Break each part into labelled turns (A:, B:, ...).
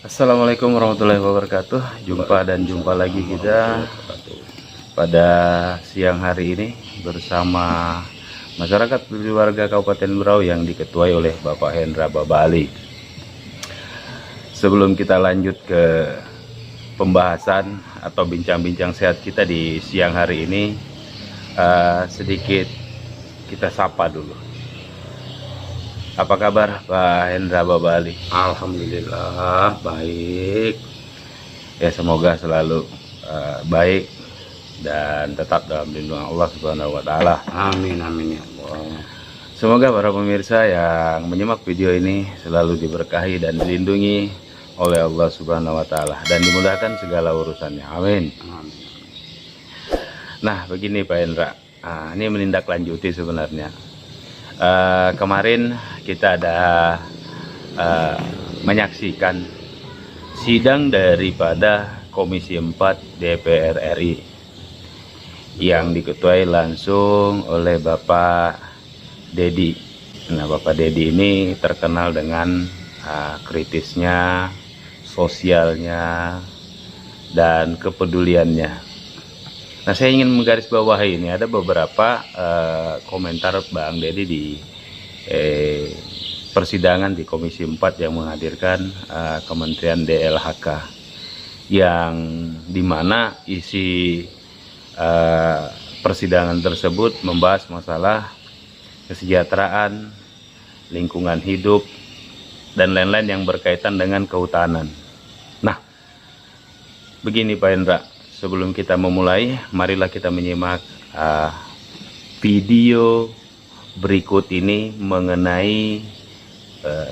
A: Assalamualaikum warahmatullahi wabarakatuh. Jumpa lagi kita pada siang hari ini bersama masyarakat warga Kabupaten Berau yang diketuai oleh Bapak Hendra Babali. Sebelum kita lanjut ke pembahasan atau bincang-bincang sehat kita di siang hari ini, sedikit kita sapa dulu. Apa kabar Pak Hendra Babali?
B: Alhamdulillah baik.
A: Ya, semoga selalu baik dan tetap dalam lindungan Allah Subhanahu wa taala.
B: Amin amin ya Allah.
A: Semoga para pemirsa yang menyimak video ini selalu diberkahi dan dilindungi oleh Allah Subhanahu wa taala dan dimudahkan segala urusannya. Amin.
B: Amin.
A: Nah, begini Pak Hendra. Ini menindaklanjuti sebenarnya. Kemarin kita ada menyaksikan sidang daripada Komisi 4 DPR RI yang diketuai langsung oleh Bapak Dedi. Nah, Bapak Dedi ini terkenal dengan kritisnya, sosialnya, dan kepeduliannya. Nah, saya ingin menggarisbawahi ini ada beberapa komentar Bang Dedi di persidangan di Komisi 4 yang menghadirkan Kementerian DLHK, yang dimana isi persidangan tersebut membahas masalah kesejahteraan, lingkungan hidup, dan lain-lain yang berkaitan dengan kehutanan. Nah, begini Pak Hendra, sebelum kita memulai, marilah kita menyimak video berikut ini mengenai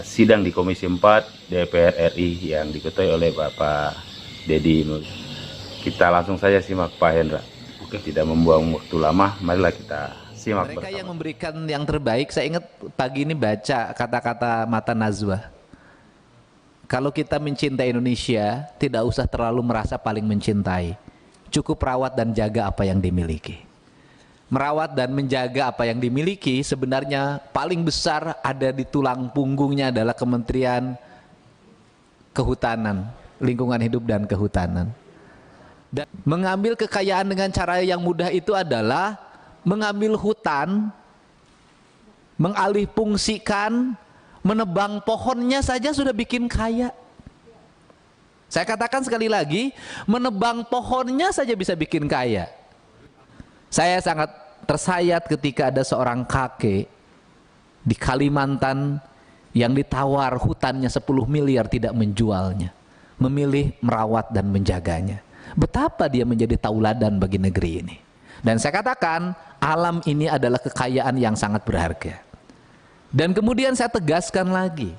A: sidang di Komisi 4 DPR RI yang diketuai oleh Bapak Dedi. Kita langsung saja simak Pak Hendra. Oke, tidak membuang waktu lama, marilah kita simak
C: Mereka
A: bersama.
C: yang memberikan yang terbaik. Saya ingat pagi ini baca kata-kata Mata Najwa. Kalau kita mencintai Indonesia, tidak usah terlalu merasa paling mencintai. Cukup rawat dan jaga apa yang dimiliki. Merawat dan menjaga apa yang dimiliki sebenarnya paling besar ada di tulang punggungnya adalah Kementerian Kehutanan, Lingkungan Hidup dan Kehutanan. Dan mengambil kekayaan dengan cara yang mudah itu adalah mengambil hutan, mengalihfungsikan, menebang pohonnya saja sudah bikin kaya. Saya katakan sekali lagi, menebang pohonnya saja bisa bikin kaya. Saya sangat tersayat ketika ada seorang kakek di Kalimantan yang ditawar hutannya 10 miliar tidak menjualnya. Memilih merawat dan menjaganya. Betapa dia menjadi tauladan bagi negeri ini. Dan saya katakan, alam ini adalah kekayaan yang sangat berharga. Dan kemudian saya tegaskan lagi,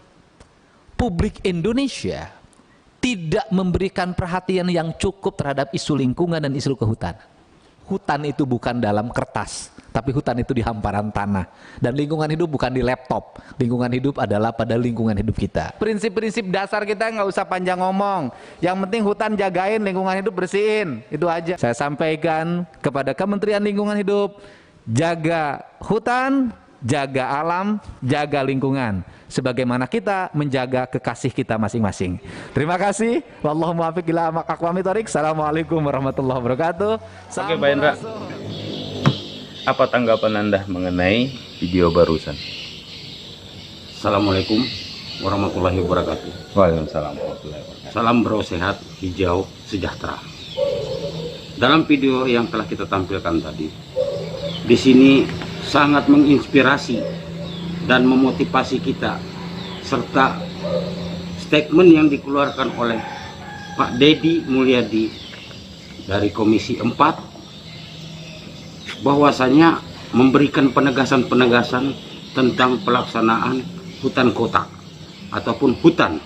C: publik Indonesia tidak memberikan perhatian yang cukup terhadap isu lingkungan dan isu kehutanan. Hutan itu bukan dalam kertas, tapi hutan itu di hamparan tanah. Dan lingkungan hidup bukan di laptop. Lingkungan hidup adalah pada lingkungan hidup kita. Prinsip-prinsip dasar kita nggak usah panjang ngomong. Yang penting hutan jagain, lingkungan hidup bersihin. Itu aja. Saya sampaikan kepada Kementerian Lingkungan Hidup, jaga hutan, jaga alam, jaga lingkungan. Sebagaimana kita menjaga kekasih kita masing-masing. Terima kasih. Wallahu muwaffiq ila aqwamit thoriq. Assalamualaikum warahmatullahi wabarakatuh.
A: Oke Pak Hendra, apa tanggapan Anda mengenai video barusan?
B: Assalamualaikum warahmatullahi wabarakatuh.
A: Waalaikumsalam warahmatullahi wabarakatuh.
B: Salam Berau sehat, hijau, sejahtera. Dalam video yang telah kita tampilkan tadi, di sini sangat menginspirasi dan memotivasi kita, serta statement yang dikeluarkan oleh Pak Dedi Mulyadi dari Komisi 4 bahwasanya memberikan penegasan-penegasan tentang pelaksanaan hutan kota ataupun hutan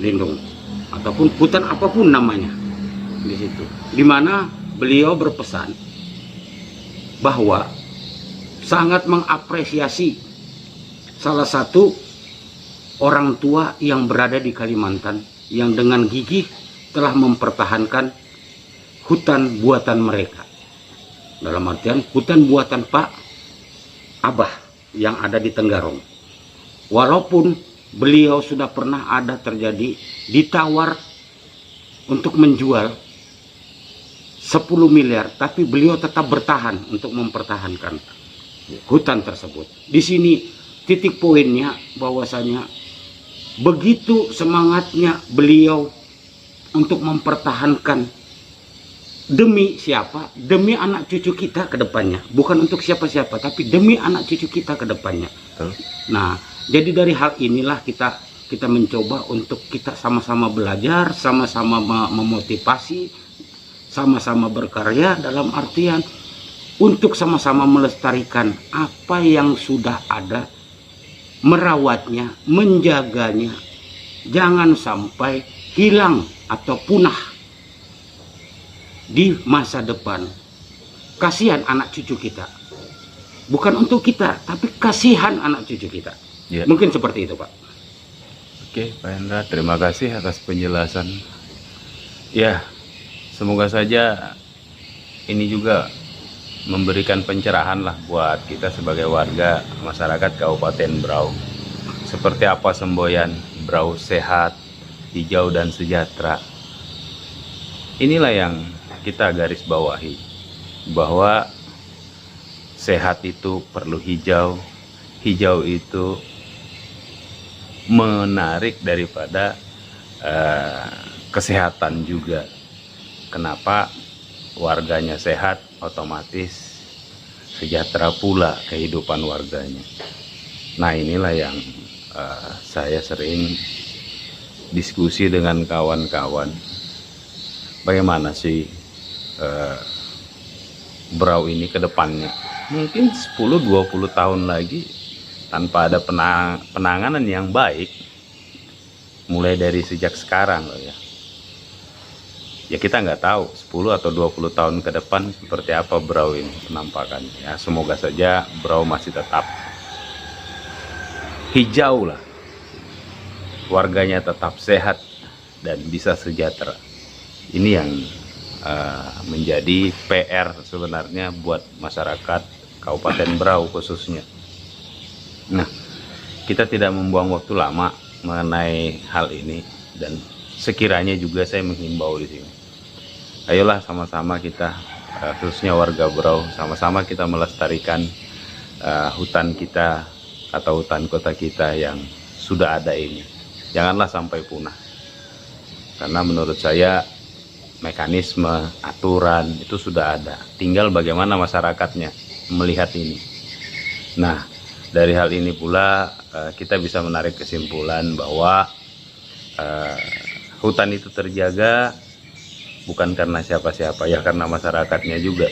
B: lindung ataupun hutan apapun namanya di situ, di mana beliau berpesan bahwa sangat mengapresiasi salah satu orang tua yang berada di Kalimantan yang dengan gigih telah mempertahankan hutan buatan mereka. Dalam artian hutan buatan Pak Abah yang ada di Tenggarong. Walaupun beliau sudah pernah ada terjadi ditawar untuk menjual 10 miliar, tapi beliau tetap bertahan untuk mempertahankan hutan tersebut. Di sini titik poinnya bahwasanya begitu semangatnya beliau untuk mempertahankan, demi siapa? Demi anak cucu kita ke depannya. Bukan untuk siapa-siapa, tapi demi anak cucu kita ke depannya. Nah, jadi dari hal inilah kita mencoba untuk kita sama-sama belajar, sama-sama memotivasi, sama-sama berkarya, dalam artian untuk sama-sama melestarikan apa yang sudah ada, merawatnya, menjaganya, jangan sampai hilang atau punah di masa depan. Kasihan anak cucu kita, bukan untuk kita, tapi kasihan anak cucu kita.
A: Ya.
B: Mungkin seperti itu, Pak.
A: Oke, Pak Hendra, terima kasih atas penjelasan. Ya, semoga saja ini juga memberikan pencerahan lah buat kita sebagai warga masyarakat Kabupaten Berau. Seperti apa semboyan Berau sehat, hijau dan sejahtera. Inilah yang kita garis bawahi, bahwa sehat itu perlu hijau, hijau itu menarik daripada kesehatan juga. Kenapa? Warganya sehat, otomatis sejahtera pula kehidupan warganya. Nah, inilah yang saya sering diskusi dengan kawan-kawan. Bagaimana sih Berau ini ke depannya? Mungkin 10-20 tahun lagi tanpa ada penanganan yang baik, mulai dari sejak sekarang loh ya. Ya kita nggak tahu 10 atau 20 tahun ke depan seperti apa Berau ini penampakannya. Ya, semoga saja Berau masih tetap hijau lah, warganya tetap sehat dan bisa sejahtera. Ini yang menjadi PR sebenarnya buat masyarakat Kabupaten Berau khususnya. Nah, kita tidak membuang waktu lama mengenai hal ini, dan sekiranya juga saya menghimbau di sini. Ayolah sama-sama kita, khususnya warga Berau, sama-sama kita melestarikan hutan kita atau hutan kota kita yang sudah ada ini. Janganlah sampai punah. Karena menurut saya mekanisme, aturan itu sudah ada. Tinggal bagaimana masyarakatnya melihat ini. Nah, dari hal ini pula kita bisa menarik kesimpulan bahwa hutan itu terjaga bukan karena siapa-siapa, ya karena masyarakatnya juga.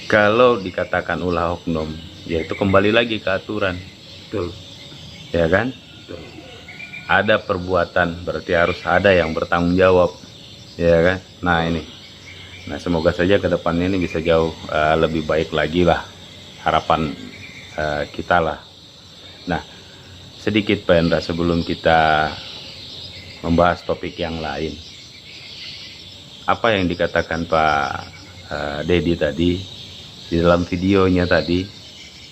A: Kalau dikatakan ulah oknum, yaitu kembali lagi ke aturan.
B: Betul.
A: Ya kan?
B: Betul.
A: Ada perbuatan, berarti harus ada yang bertanggung jawab. Ya kan? Nah ini. Nah, semoga saja ke depannya ini bisa jauh lebih baik lagi lah. Harapan kita lah. Nah, sedikit Pak Hendra sebelum kita membahas topik yang lain. Apa yang dikatakan Pak Dedi tadi di dalam videonya tadi,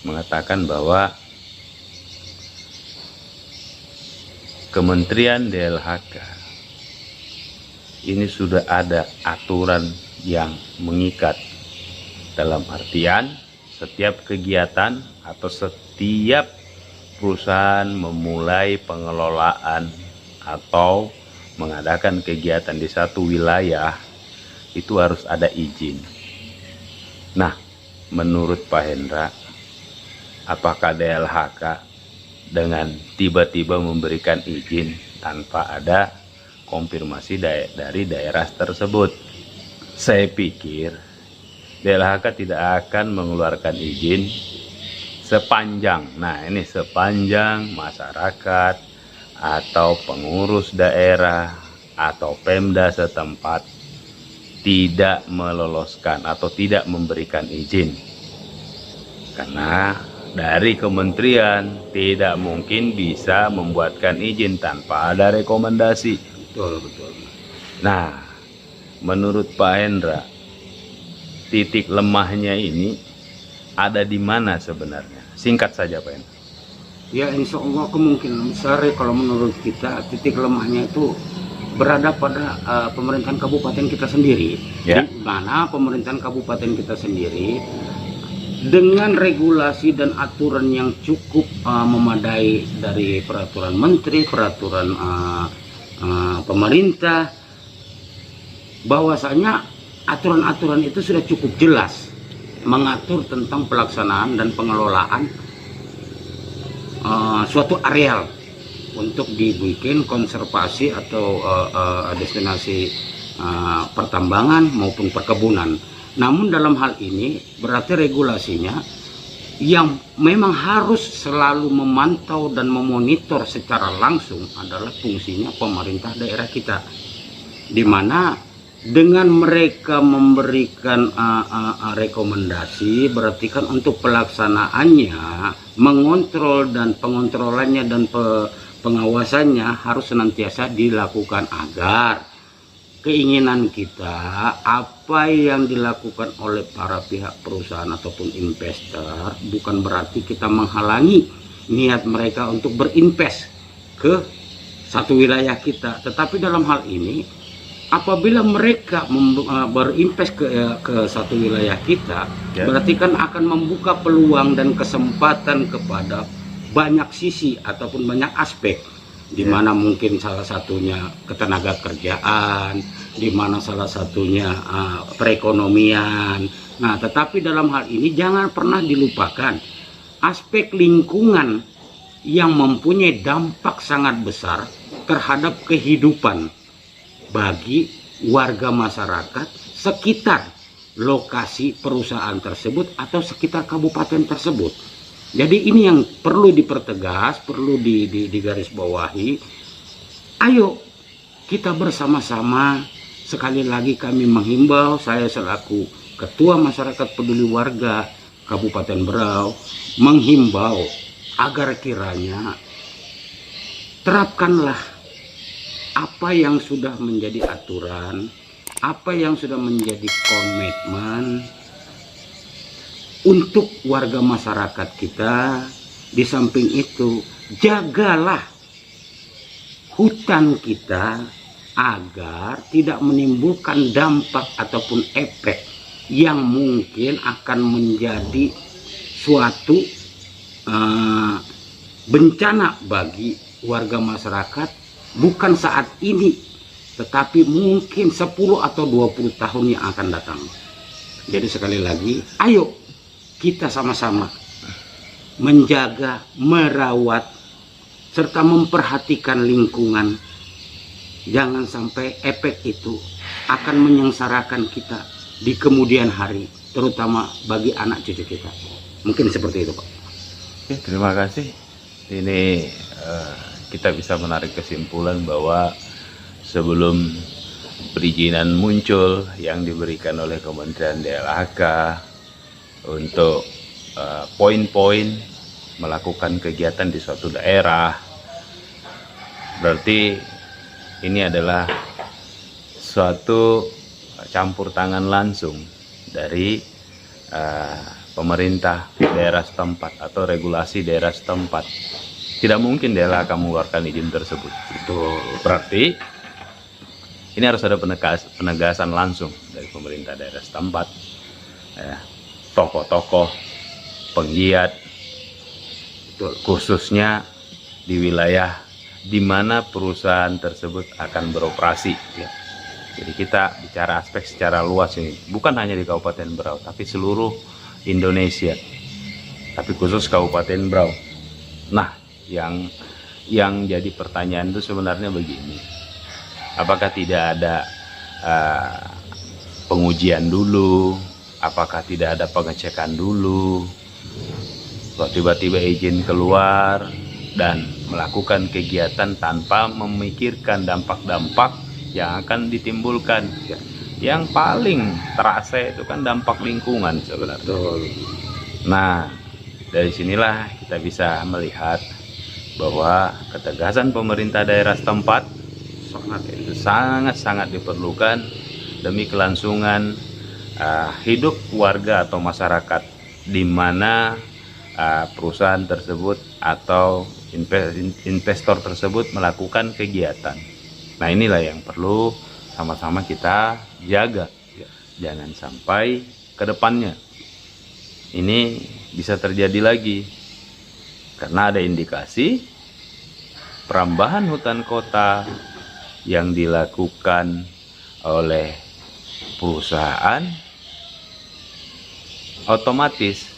A: mengatakan bahwa Kementerian DLHK ini sudah ada aturan yang mengikat, dalam artian setiap kegiatan atau setiap perusahaan memulai pengelolaan atau mengadakan kegiatan di satu wilayah itu harus ada izin. Nah, menurut Pak Hendra, apakah DLHK dengan tiba-tiba memberikan izin tanpa ada konfirmasi dari daerah tersebut? Saya pikir DLHK tidak akan mengeluarkan izin sepanjang, nah ini sepanjang masyarakat atau pengurus daerah atau Pemda setempat tidak meloloskan atau tidak memberikan izin. Karena dari kementerian tidak mungkin bisa membuatkan izin tanpa ada rekomendasi.
B: Betul, betul.
A: Nah, menurut Pak Hendra, titik lemahnya ini ada di mana sebenarnya? Singkat saja Pak Hendra.
B: Ya insya Allah kemungkinan besar ya, kalau menurut kita titik lemahnya itu berada pada pemerintahan kabupaten kita sendiri.
A: Ya.
B: Di mana pemerintahan kabupaten kita sendiri dengan regulasi dan aturan yang cukup memadai dari peraturan menteri, peraturan pemerintah, bahwasanya aturan-aturan itu sudah cukup jelas mengatur tentang pelaksanaan dan pengelolaan suatu areal untuk dibikin konservasi atau destinasi pertambangan maupun perkebunan. Namun dalam hal ini berarti regulasinya yang memang harus selalu memantau dan memonitor secara langsung adalah fungsinya pemerintah daerah kita, di mana dengan mereka memberikan rekomendasi, berarti kan untuk pelaksanaannya, mengontrol dan pengontrolannya dan pengawasannya harus senantiasa dilakukan agar keinginan kita, apa yang dilakukan oleh para pihak perusahaan ataupun investor, bukan berarti kita menghalangi niat mereka untuk berinvest ke satu wilayah kita, tetapi dalam hal ini apabila mereka berinvest ke satu wilayah kita,
A: ya,
B: berarti kan akan membuka peluang dan kesempatan kepada banyak sisi ataupun banyak aspek, di mana mungkin salah satunya ketenaga kerjaan, di mana salah satunya perekonomian. Nah, tetapi dalam hal ini jangan pernah dilupakan aspek lingkungan yang mempunyai dampak sangat besar terhadap kehidupan bagi warga masyarakat sekitar lokasi perusahaan tersebut atau sekitar kabupaten tersebut. Jadi ini yang perlu dipertegas, perlu digarisbawahi. Ayo kita bersama-sama, sekali lagi kami menghimbau, saya selaku Ketua Masyarakat Peduli Warga Kabupaten Berau menghimbau agar kiranya terapkanlah apa yang sudah menjadi aturan, apa yang sudah menjadi komitmen untuk warga masyarakat kita. Di samping itu, jagalah hutan kita agar tidak menimbulkan dampak ataupun efek yang mungkin akan menjadi suatu bencana bagi warga masyarakat. Bukan saat ini, tetapi mungkin 10 atau 20 tahun yang akan datang. Jadi sekali lagi, ayo kita sama-sama menjaga, merawat, serta memperhatikan lingkungan. Jangan sampai efek itu akan menyengsarakan kita di kemudian hari, terutama bagi anak cucu kita. Mungkin seperti itu, Pak.
A: Oke, terima kasih. Ini kita bisa menarik kesimpulan bahwa sebelum perizinan muncul yang diberikan oleh Kementerian DLHK untuk poin-poin melakukan kegiatan di suatu daerah, berarti ini adalah suatu campur tangan langsung dari pemerintah daerah setempat atau regulasi daerah setempat. Tidak mungkin daerah akan mengeluarkan izin tersebut. Itu berarti ini harus ada penegasan langsung dari pemerintah daerah setempat, tokoh-tokoh, penggiat, khususnya di wilayah di mana perusahaan tersebut akan beroperasi. Jadi kita bicara aspek secara luas ini, bukan hanya di Kabupaten Berau, tapi seluruh Indonesia, tapi khusus Kabupaten Berau. Nah, yang jadi pertanyaan itu sebenarnya begini, apakah tidak ada pengujian dulu, apakah tidak ada pengecekan dulu, kok tiba-tiba izin keluar dan melakukan kegiatan tanpa memikirkan dampak-dampak yang akan ditimbulkan. Yang paling terasa itu kan dampak lingkungan sebenarnya. Nah, dari sinilah kita bisa melihat bahwa ketegasan pemerintah daerah setempat sangat diperlukan demi kelangsungan hidup warga atau masyarakat, di mana perusahaan tersebut atau investor tersebut melakukan kegiatan. Nah, inilah yang perlu sama-sama kita jaga. Jangan sampai ke depannya ini bisa terjadi lagi, karena ada indikasi perambahan hutan kota yang dilakukan oleh perusahaan, otomatis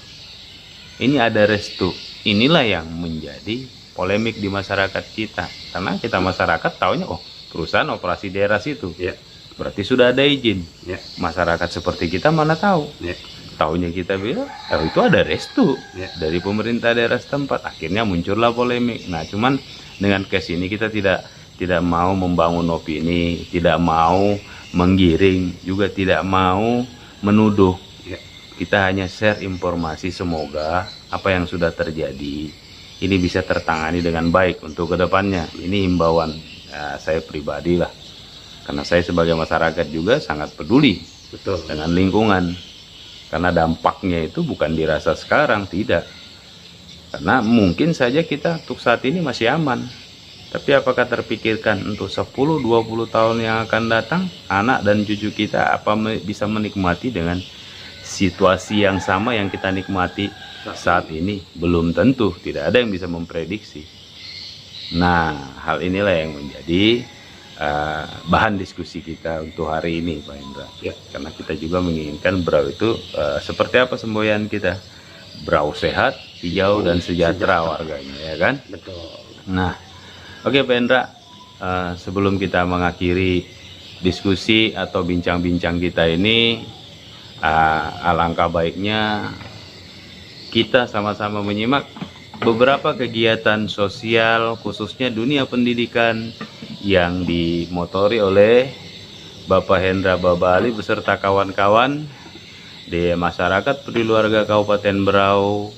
A: ini ada restu. Inilah yang menjadi polemik di masyarakat kita, karena kita masyarakat taunya perusahaan operasi daerah situ, berarti sudah ada izin. Masyarakat seperti kita mana tahu? Taunya kita bilang itu ada restu dari pemerintah daerah setempat. Akhirnya muncullah polemik. Nah, cuman dengan case ini kita tidak mau membangun opini, tidak mau menggiring, juga tidak mau menuduh. Kita hanya share informasi, semoga apa yang sudah terjadi ini bisa tertangani dengan baik untuk kedepannya. Ini himbauan saya pribadi lah, karena saya sebagai masyarakat juga sangat peduli dengan lingkungan, karena dampaknya itu bukan dirasa sekarang, tidak, karena mungkin saja kita untuk saat ini masih aman, tapi apakah terpikirkan untuk 10-20 tahun yang akan datang, anak dan cucu kita apa bisa menikmati dengan situasi yang sama yang kita nikmati saat ini? Belum tentu, tidak ada yang bisa memprediksi. Nah, hal inilah yang menjadi bahan diskusi kita untuk hari ini, Pak Indra. Karena kita juga menginginkan Berau itu seperti apa semboyan kita, Berau sehat, hijau dan sejahtera warganya, ya kan?
B: Betul.
A: Nah, oke Pak Indra, sebelum kita mengakhiri diskusi atau bincang-bincang kita ini, alangkah baiknya kita sama-sama menyimak beberapa kegiatan sosial, khususnya dunia pendidikan yang dimotori oleh Bapak Hendra Babali beserta kawan-kawan di masyarakat peduli warga Kabupaten Berau.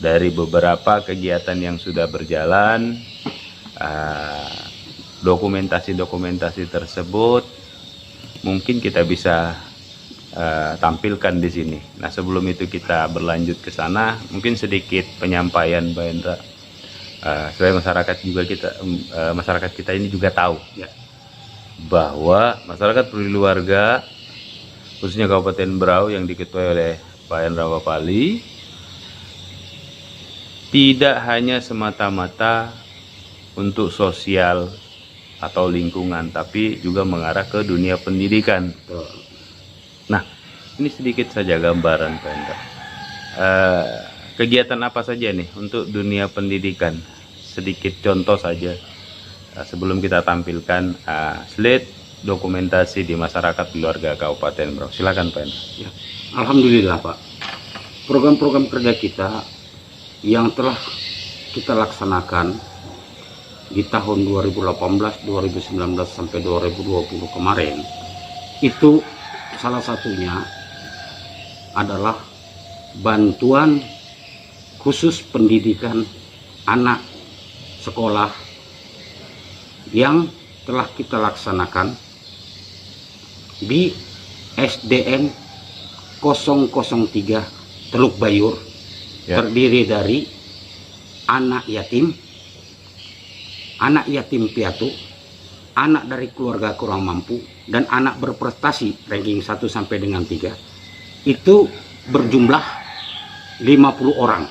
A: Dari beberapa kegiatan yang sudah berjalan, dokumentasi-dokumentasi tersebut mungkin kita bisa tampilkan di sini. Nah, sebelum itu kita berlanjut ke sana, mungkin sedikit penyampaian, Mbak Hendra. Supaya masyarakat kita ini juga tahu bahwa masyarakat peduli warga khususnya Kabupaten Berau yang diketuai oleh Pak Hendra Babali tidak hanya semata-mata untuk sosial atau lingkungan, tapi juga mengarah ke dunia pendidikan. Nah, ini sedikit saja gambaran, Pak Hendra. Kegiatan apa saja nih untuk dunia pendidikan? Sedikit contoh saja sebelum kita tampilkan slide dokumentasi di masyarakat keluarga Kabupaten Berau. Silakan, Pak Hendra.
B: Alhamdulillah, Pak. Program-program kerja kita yang telah kita laksanakan di tahun 2018, 2019 sampai 2020 kemarin, itu salah satunya adalah bantuan khusus pendidikan anak sekolah yang telah kita laksanakan di SDN 003 Teluk Bayur, terdiri dari anak yatim piatu, anak dari keluarga kurang mampu, dan anak berprestasi ranking 1 sampai dengan 3. Itu berjumlah 50 orang.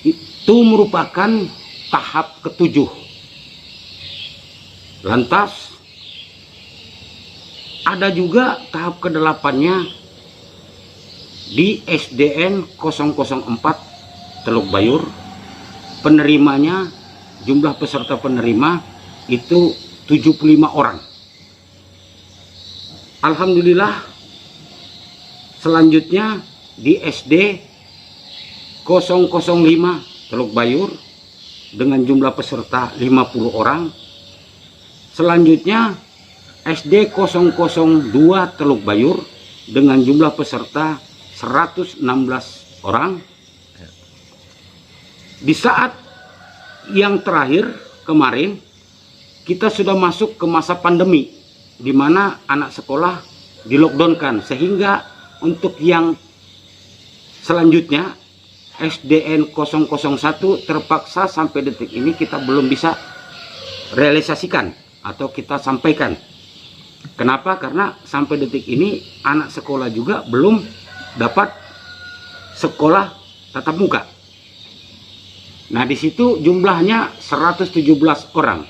B: Itu merupakan tahap ke-7. Lantas ada juga tahap ke-8-nya di SDN 004 Teluk Bayur. Penerimanya, jumlah peserta penerima itu 75 orang. Alhamdulillah, selanjutnya di SD 005 Teluk Bayur dengan jumlah peserta 50 orang. Selanjutnya SD 002 Teluk Bayur dengan jumlah peserta 116 orang. Di saat yang terakhir kemarin, kita sudah masuk ke masa pandemi, di mana anak sekolah di lockdownkan, sehingga untuk yang selanjutnya SDN 001 terpaksa sampai detik ini kita belum bisa realisasikan atau kita sampaikan. Kenapa? Karena sampai detik ini anak sekolah juga belum dapat sekolah tatap muka. Nah, di situ jumlahnya 117 orang.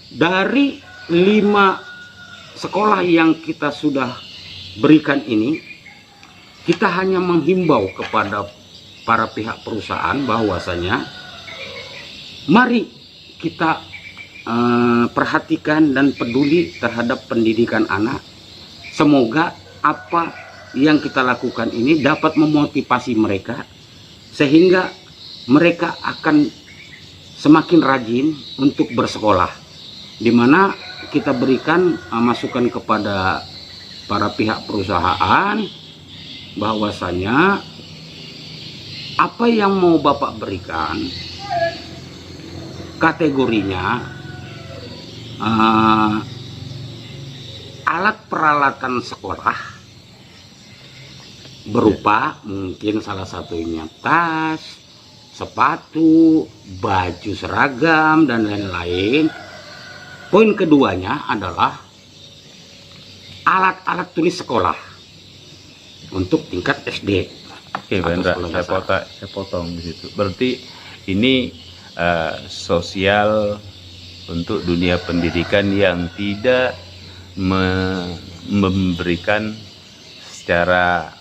B: Dari 5 sekolah yang kita sudah berikan ini, kita hanya menghimbau kepada para pihak perusahaan bahwasanya mari kita perhatikan dan peduli terhadap pendidikan anak. Semoga apa yang kita lakukan ini dapat memotivasi mereka sehingga mereka akan semakin rajin untuk bersekolah, di mana kita berikan masukan kepada para pihak perusahaan bahwasanya apa yang mau Bapak berikan kategorinya alat peralatan sekolah berupa mungkin salah satunya tas, sepatu, baju seragam, dan lain-lain. Poin keduanya adalah alat-alat tulis sekolah untuk tingkat SD.
A: Oke, Pak Hendra, saya potong di situ. Berarti ini sosial untuk dunia pendidikan yang tidak memberikan secara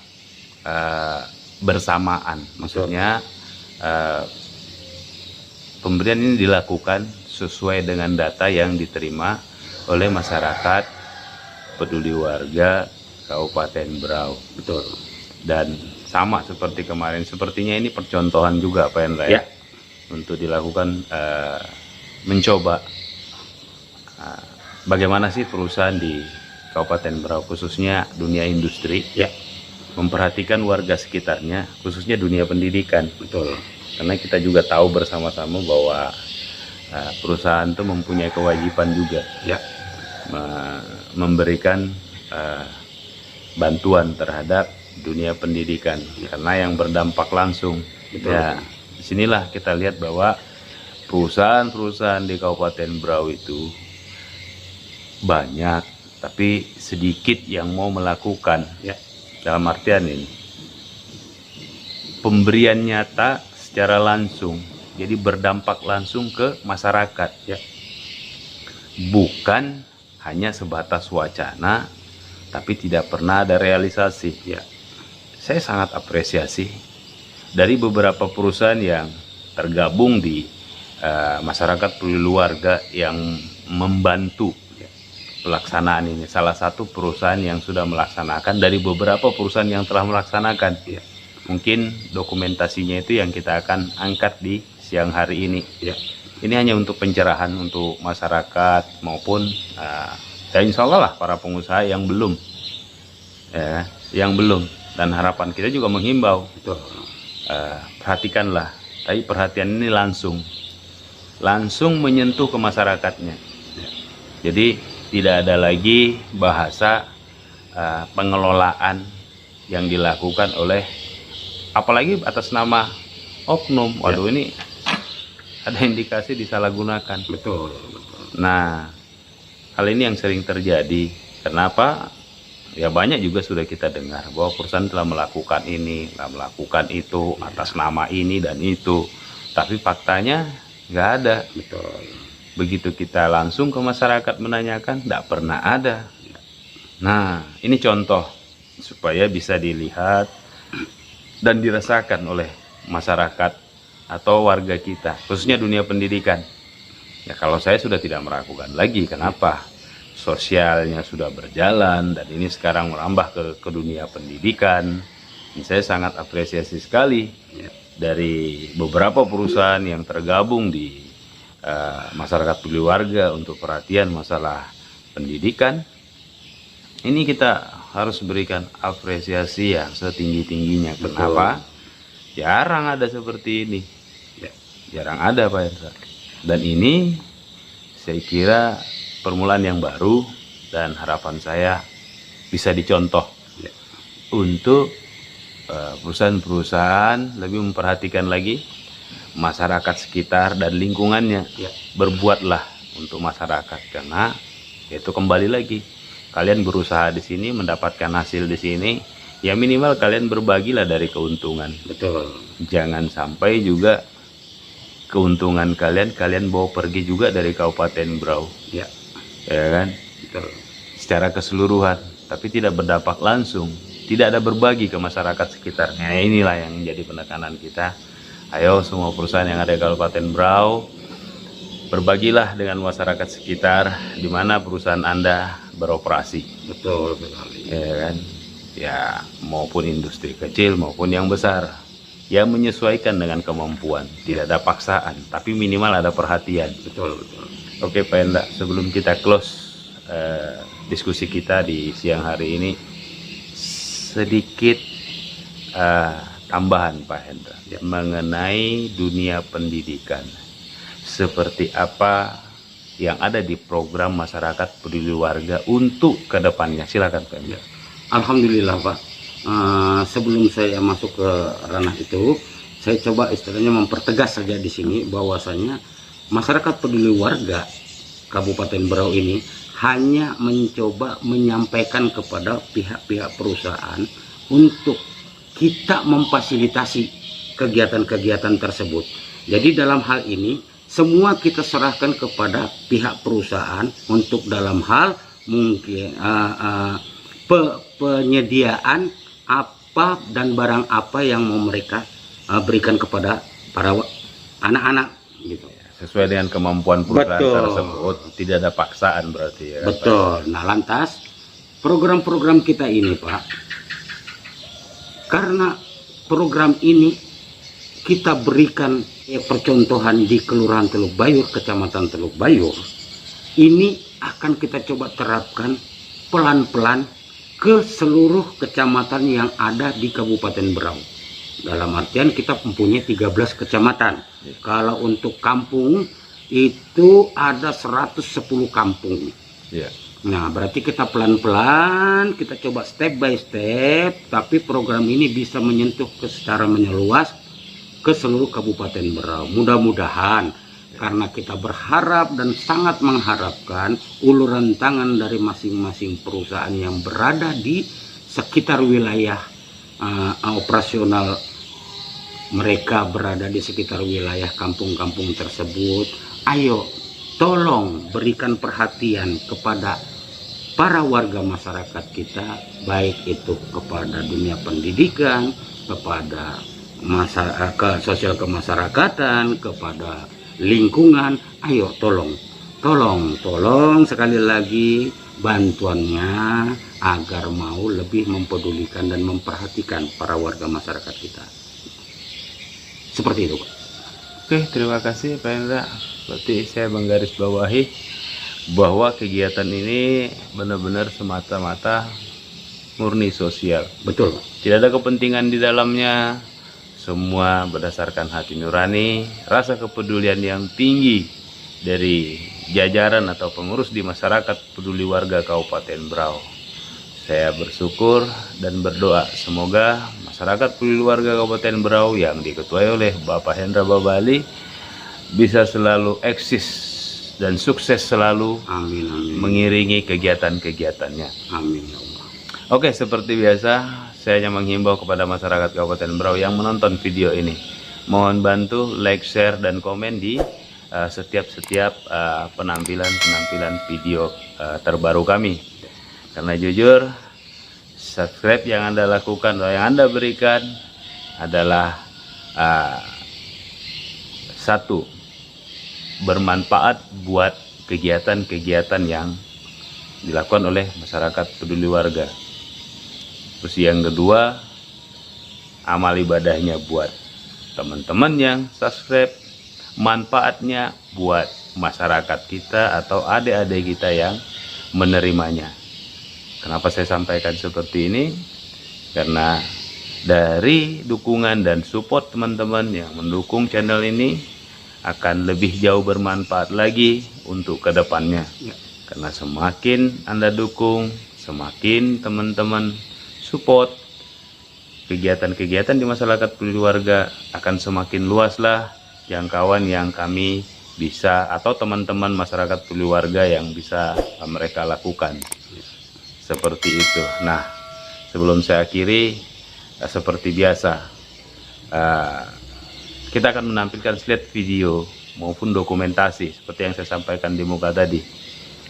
A: bersamaan. Maksudnya pemberian ini dilakukan sesuai dengan data yang diterima oleh masyarakat peduli warga Kabupaten Berau.
B: Betul.
A: Dan sama seperti kemarin, sepertinya ini percontohan juga Pak Hendra ya, untuk dilakukan mencoba bagaimana sih perusahaan di Kabupaten Berau khususnya dunia industri
B: ya
A: memperhatikan warga sekitarnya, khususnya dunia pendidikan.
B: Betul.
A: Karena kita juga tahu bersama-sama bahwa perusahaan itu mempunyai kewajiban juga
B: ya
A: memberikan bantuan terhadap dunia pendidikan karena yang berdampak langsung.
B: Betul.
A: Ya, disinilah kita lihat bahwa perusahaan-perusahaan di Kabupaten Berau itu banyak, tapi sedikit yang mau melakukan.
B: ya
A: Dalam artian ini pemberian nyata secara langsung, jadi berdampak langsung ke masyarakat
B: ya
A: bukan hanya sebatas wacana tapi tidak pernah ada realisasi.
B: ya
A: Saya sangat apresiasi dari beberapa perusahaan yang tergabung di masyarakat peduli warga yang membantu pelaksanaan ini. Salah satu perusahaan yang sudah melaksanakan dari beberapa perusahaan yang telah melaksanakan.
B: ya
A: Mungkin dokumentasinya itu yang kita akan angkat di siang hari ini.
B: ya
A: Ini hanya untuk pencerahan untuk masyarakat maupun ya insya Allah lah para pengusaha yang belum, ya, yang belum. Dan harapan kita juga menghimbau,
B: Betul.
A: Perhatikanlah. Tapi perhatian ini langsung menyentuh ke masyarakatnya.
B: ya
A: Jadi tidak ada lagi bahasa pengelolaan yang dilakukan oleh apalagi atas nama oknum. Waduh, ini ada indikasi disalahgunakan.
B: Betul.
A: Nah, hal ini yang sering terjadi. Kenapa? Ya banyak juga sudah kita dengar bahwa perusahaan telah melakukan ini, telah melakukan itu atas nama ini dan itu. Tapi faktanya nggak ada.
B: Betul.
A: Begitu kita langsung ke masyarakat menanyakan, tidak pernah ada. Nah, ini contoh supaya bisa dilihat dan dirasakan oleh masyarakat atau warga kita, khususnya dunia pendidikan. Ya kalau saya sudah tidak meragukan lagi, kenapa? Sosialnya sudah berjalan dan ini sekarang merambah ke dunia pendidikan. Ini saya sangat apresiasi sekali dari beberapa perusahaan yang tergabung di masyarakat peduli warga untuk perhatian masalah pendidikan. Ini kita harus berikan apresiasi yang setinggi-tingginya. Kenapa? Jarang ada seperti ini. Jarang ada Pak Hendra. Dan ini saya kira permulaan yang baru dan harapan saya bisa dicontoh untuk perusahaan-perusahaan lebih memperhatikan lagi masyarakat sekitar dan lingkungannya.
B: Ya.
A: Berbuatlah untuk masyarakat, karena itu kembali lagi kalian berusaha di sini, mendapatkan hasil di sini, ya minimal kalian berbagilah dari keuntungan.
B: Betul.
A: Jangan sampai juga keuntungan kalian bawa pergi juga dari Kabupaten Berau,
B: Ya.
A: ya kan,
B: Betul.
A: secara keseluruhan, tapi tidak berdampak langsung, tidak ada berbagi ke masyarakat sekitarnya. Inilah yang menjadi penekanan kita. Ayo semua perusahaan yang ada di Kabupaten Berau, berbagilah dengan masyarakat sekitar di mana perusahaan Anda beroperasi,
B: Betul sekali.
A: ya kan, ya maupun industri kecil maupun yang besar, yang menyesuaikan dengan kemampuan. Tidak ada paksaan, tapi minimal ada perhatian.
B: Betul, betul.
A: Oke Pak Enda, sebelum kita close diskusi kita di siang hari ini, sedikit tambahan Pak Hendra,
B: Ya.
A: mengenai dunia pendidikan. Seperti apa yang ada di program masyarakat peduli warga untuk kedepannya? Silakan Pak Hendra.
B: Alhamdulillah Pak. Sebelum saya masuk ke ranah itu, saya coba istilahnya mempertegas saja di sini bahwasanya masyarakat peduli warga Kabupaten Berau ini hanya mencoba menyampaikan kepada pihak-pihak perusahaan untuk kita memfasilitasi kegiatan-kegiatan tersebut. Jadi dalam hal ini semua kita serahkan kepada pihak perusahaan untuk dalam hal mungkin penyediaan apa dan barang apa yang mau mereka berikan kepada para anak-anak gitu.
A: Sesuai dengan kemampuan perusahaan
B: Betul.
A: tersebut, tidak ada paksaan berarti ya. Pak?
B: Betul. Nah, lantas program-program kita ini, Pak, karena program ini kita berikan percontohan di Kelurahan Teluk Bayur, Kecamatan Teluk Bayur, ini akan kita coba terapkan pelan-pelan ke seluruh kecamatan yang ada di Kabupaten Berau. Dalam artian kita mempunyai 13 kecamatan. Kalau untuk kampung itu ada 110 kampung.
A: Ya.
B: Nah, berarti kita pelan-pelan, kita coba step by step, tapi program ini bisa menyentuh secara menyeluas ke seluruh Kabupaten Berau. Mudah-mudahan, karena kita berharap dan sangat mengharapkan uluran tangan dari masing-masing perusahaan yang berada di sekitar wilayah operasional mereka, berada di sekitar wilayah kampung-kampung tersebut. Ayo, tolong berikan perhatian kepada para warga masyarakat kita, baik itu kepada dunia pendidikan, kepada masyarakat, sosial kemasyarakatan, kepada lingkungan. Ayo tolong sekali lagi bantuannya agar mau lebih mempedulikan dan memperhatikan para warga masyarakat kita. Seperti itu, Pak.
A: Oke, terima kasih Pak Hendra. Berarti saya menggarisbawahi bahwa kegiatan ini benar-benar semata-mata murni sosial.
B: Betul, Pak.
A: Tidak ada kepentingan di dalamnya. Semua berdasarkan hati nurani, rasa kepedulian yang tinggi dari jajaran atau pengurus di masyarakat peduli warga Kabupaten Berau. Saya bersyukur dan berdoa semoga masyarakat peduli warga Kabupaten Berau yang diketuai oleh Bapak Hendra Babali bisa selalu eksis dan sukses selalu
B: Amin, amin.
A: mengiringi kegiatan-kegiatannya.
B: Amin, ya Allah.
A: Oke, seperti biasa, saya hanya menghimbau kepada masyarakat Kabupaten Berau yang menonton video ini, mohon bantu like, share, dan komen di setiap penampilan video terbaru kami. Karena jujur, subscribe yang Anda lakukan atau yang Anda berikan adalah satu, bermanfaat buat kegiatan-kegiatan yang dilakukan oleh masyarakat peduli warga. Terus yang kedua, amal ibadahnya buat teman-teman yang subscribe, manfaatnya buat masyarakat kita atau adik-adik kita yang menerimanya. Kenapa saya sampaikan seperti ini? Karena dari dukungan dan support teman-teman yang mendukung channel ini akan lebih jauh bermanfaat lagi untuk kedepannya.
B: Ya.
A: Karena semakin Anda dukung, semakin teman-teman support, kegiatan-kegiatan di masyarakat keluarga akan semakin luas lah jangkauan yang kami bisa atau teman-teman masyarakat keluarga yang bisa mereka lakukan. Seperti itu. Nah, sebelum saya akhiri, seperti biasa, kita akan menampilkan slide video maupun dokumentasi seperti yang saya sampaikan di muka tadi.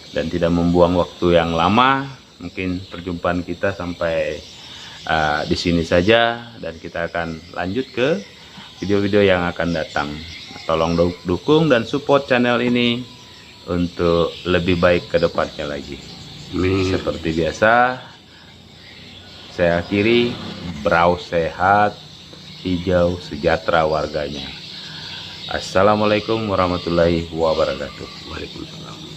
A: Dan tidak membuang waktu yang lama, mungkin perjumpaan kita sampai di sini saja, dan kita akan lanjut ke video-video yang akan datang. Tolong dukung dan support channel ini untuk lebih baik ke depannya lagi. Seperti biasa, saya akhiri, Brau sehat, hijau sejahtera warganya. Assalamualaikum warahmatullahi wabarakatuh.
B: Waalaikumsalam.